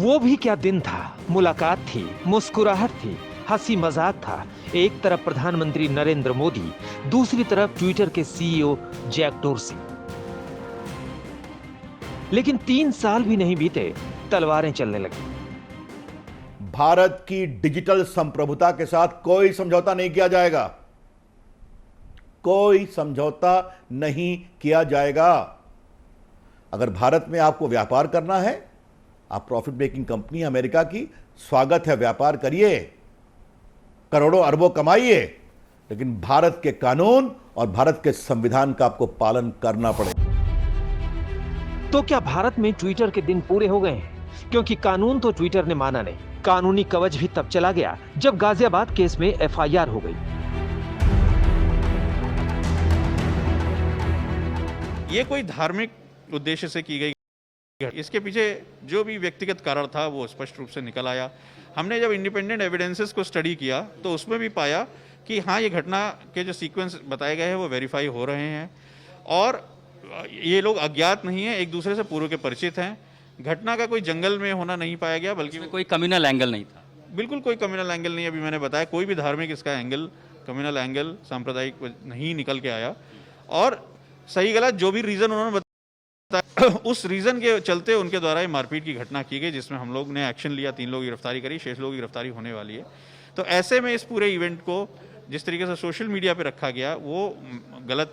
वो भी क्या दिन था, मुलाकात थी, मुस्कुराहट थी, हंसी मजाक था। एक तरफ प्रधानमंत्री नरेंद्र मोदी, दूसरी तरफ ट्विटर के सीईओ जैक डोर्सी। लेकिन 3 साल भी नहीं बीते, तलवारें चलने लगी। भारत की डिजिटल संप्रभुता के साथ कोई समझौता नहीं किया जाएगा, कोई समझौता नहीं किया जाएगा। अगर भारत में आपको व्यापार करना है, आप प्रॉफिट मेकिंग कंपनी अमेरिका की, स्वागत है, व्यापार करिए, करोड़ों अरबों कमाइए, लेकिन भारत के कानून और भारत के संविधान का आपको पालन करना पड़ेगा। तो क्या भारत में ट्विटर के दिन पूरे हो गए हैं? क्योंकि कानून तो ट्विटर ने माना नहीं। कानूनी कवच भी तब चला गया जब गाजियाबाद केस में एफआईआर हो गई। ये कोई धार्मिक उद्देश्य से की गई, इसके पीछे जो भी व्यक्तिगत कारण था वो स्पष्ट रूप से निकल आया। हमने जब इंडिपेंडेंट एविडेंसेस को स्टडी किया तो उसमें भी पाया कि हाँ, ये घटना के जो सीक्वेंस बताए गए हैं वो वेरीफाई हो रहे हैं और ये लोग अज्ञात नहीं है, एक दूसरे से पूर्व के परिचित हैं। घटना का कोई जंगल में होना नहीं पाया गया, बल्कि कोई कम्युनल एंगल नहीं था। बिल्कुल कोई कम्युनल एंगल नहीं। अभी मैंने बताया कोई भी धार्मिक इसका एंगल, कम्युनल एंगल, सांप्रदायिक नहीं निकल के आया। और सही गलत जो भी रीज़न उन्होंने बताया, उस रीज़न के चलते उनके द्वारा ये मारपीट की घटना की गई, जिसमें हम लोग ने एक्शन लिया, 3 लोग की गिरफ्तारी करी, 6 लोगों की गिरफ्तारी होने वाली है। तो ऐसे में इस पूरे इवेंट को जिस तरीके से सोशल मीडिया पर रखा गया वो गलत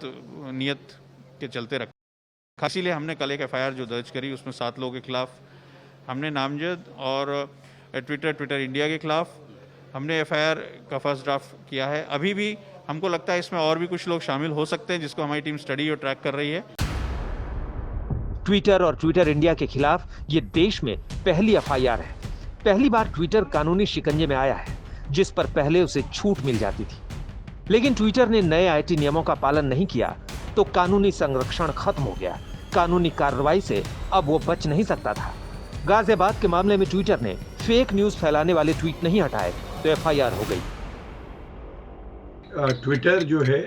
नियत के चलते रखा। इसीलिए हमने कल एक एफआईआर जो दर्ज करी, उसमें 7 लोगों के खिलाफ हमने नामजद और ट्विटर इंडिया के खिलाफ हमने एफआईआर का फर्स्ट ड्राफ्ट किया है। अभी भी हमको लगता है इसमें और भी कुछ लोग शामिल हो सकते हैं, जिसको हमारी टीम स्टडी और ट्रैक कर रही है। ट्विटर और ट्विटर इंडिया के खिलाफ ये देश में पहली एफआईआर है। पहली बार ट्विटर कानूनी शिकंजे में आया है, जिस पर पहले उसे छूट मिल जाती थी। लेकिन ट्विटर ने नए आईटी नियमों का पालन नहीं किया तो कानूनी संरक्षण खत्म हो गया। कानूनी कार्रवाई से अब वो बच नहीं सकता था। गाजियाबाद के मामले में ट्विटर ने फेक न्यूज फैलाने वाले ट्वीट नहीं हटाए तो एफआईआर हो गई। ट्विटर जो है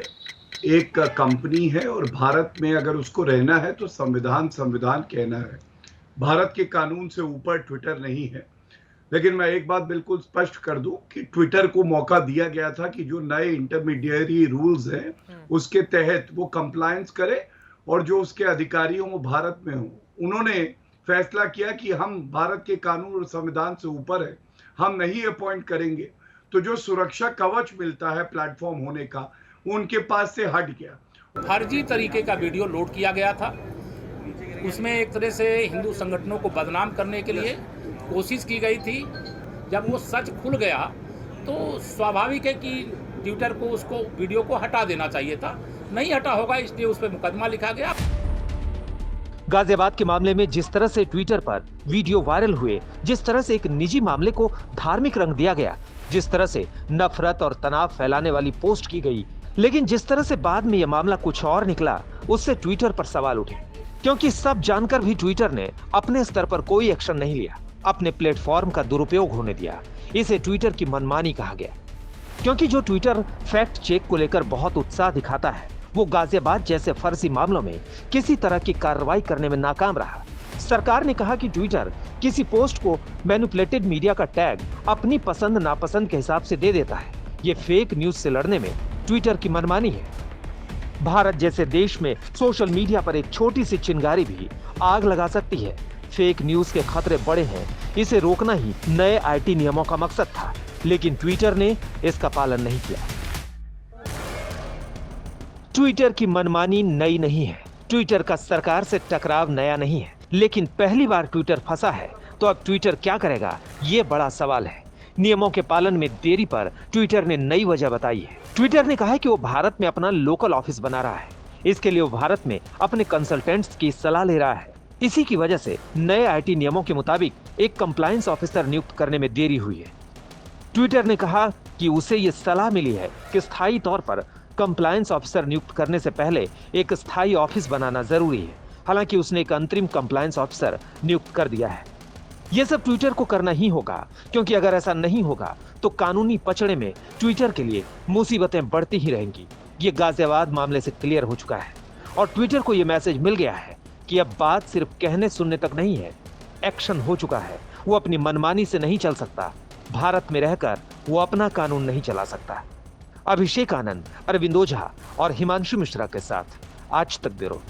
एक कंपनी है और भारत में अगर उसको रहना है तो संविधान कहना है। भारत के कानून से ऊपर ट्विटर नहीं है। लेकिन मैं एक बात बिल्कुल स्पष्ट कर दूं कि ट्विटर को मौका दिया गया था कि जो नए इंटरमीडिएरी रूल्स हैं उसके तहत वो कंप्लायंस करे और जो उसके अधिकारी हों वो भारत में हों। उन्होंने फैसला किया कि हम भारत के कानून और संविधान से ऊपर है, हम नहीं अपॉइंट करेंगे। तो जो सुरक्षा कवच मिलता है प्लेटफॉर्म होने का, उनके पास से हट गया। फर्जी तरीके का वीडियो लोड किया गया था। उसमें एक तरह से हिंदू संगठनों को बदनाम करने के लिए कोशिश की गई थी। जब वो सच खुल गया तो स्वाभाविक है कि ट्विटर को उसको वीडियो को हटा देना चाहिए था। नहीं हटा होगा, इसलिए उस पर मुकदमा लिखा गया। गाजियाबाद के मामले में जिस तरह से ट्विटर पर वीडियो वायरल हुए, जिस तरह से एक निजी मामले को धार्मिक रंग दिया गया, जिस तरह से नफरत और तनाव फैलाने वाली पोस्ट की गई, लेकिन जिस तरह से बाद में यह मामला कुछ और निकला, उससे ट्विटर पर सवाल उठे। क्योंकि सब जानकर भी ट्विटर ने अपने स्तर पर कोई एक्शन नहीं लिया, अपने प्लेटफॉर्म का दुरुपयोग होने दिया। इसे ट्विटर की मनमानी कहा गया। क्योंकि जो ट्विटर फैक्ट चेक को लेकर बहुत उत्साह दिखाता है, वो गाजियाबाद जैसे फर्जी मामलों में किसी तरह की कार्रवाई करने में नाकाम रहा। सरकार ने कहा कि ट्विटर किसी पोस्ट को मैनिपुलेटेड मीडिया का टैग अपनी पसंद नापसंद के हिसाब से दे देता है। ये फेक न्यूज से लड़ने में ट्विटर की मनमानी है। भारत जैसे देश में सोशल मीडिया पर एक छोटी सी चिंगारी भी आग लगा सकती है। फेक न्यूज के खतरे बड़े हैं, इसे रोकना ही नए आईटी नियमों का मकसद था, लेकिन ट्विटर ने इसका पालन नहीं किया। ट्विटर की मनमानी नई नहीं है, ट्विटर का सरकार से टकराव नया नहीं है, लेकिन पहली बार ट्विटर फंसा है तो अब ट्विटर क्या करेगा, ये बड़ा सवाल है। नियमों के पालन में देरी पर ट्विटर ने नई वजह बताई है। ट्विटर ने कहा है कि वो भारत में अपना लोकल ऑफिस बना रहा है। इसके लिए वो भारत में अपने कंसल्टेंट्स की सलाह ले रहा है। इसी की वजह से नए आईटी नियमों के मुताबिक एक कंप्लायंस ऑफिसर नियुक्त करने में देरी हुई है। ट्विटर ने कहा कि उसे ये सलाह मिली है कि स्थायी तौर पर कंप्लायंस ऑफिसर नियुक्त करने से पहले एक स्थायी ऑफिस बनाना जरूरी है। हालांकि उसने एक अंतरिम कंप्लायंस ऑफिसर नियुक्त कर दिया है। यह सब ट्विटर को करना ही होगा, क्योंकि अगर ऐसा नहीं होगा तो कानूनी पचड़े में ट्विटर के लिए मुसीबतें बढ़ती ही रहेंगी। ये गाजियाबाद मामले से क्लियर हो चुका है और ट्विटर को यह मैसेज मिल गया है कि अब बात सिर्फ कहने सुनने तक नहीं है, एक्शन हो चुका है वो अपनी मनमानी से नहीं चल सकता, भारत में रहकर वो अपना कानून नहीं चला सकता। अभिषेक आनंद, अरविंद ओझा और हिमांशु मिश्रा के साथ आज तक ब्यूरो।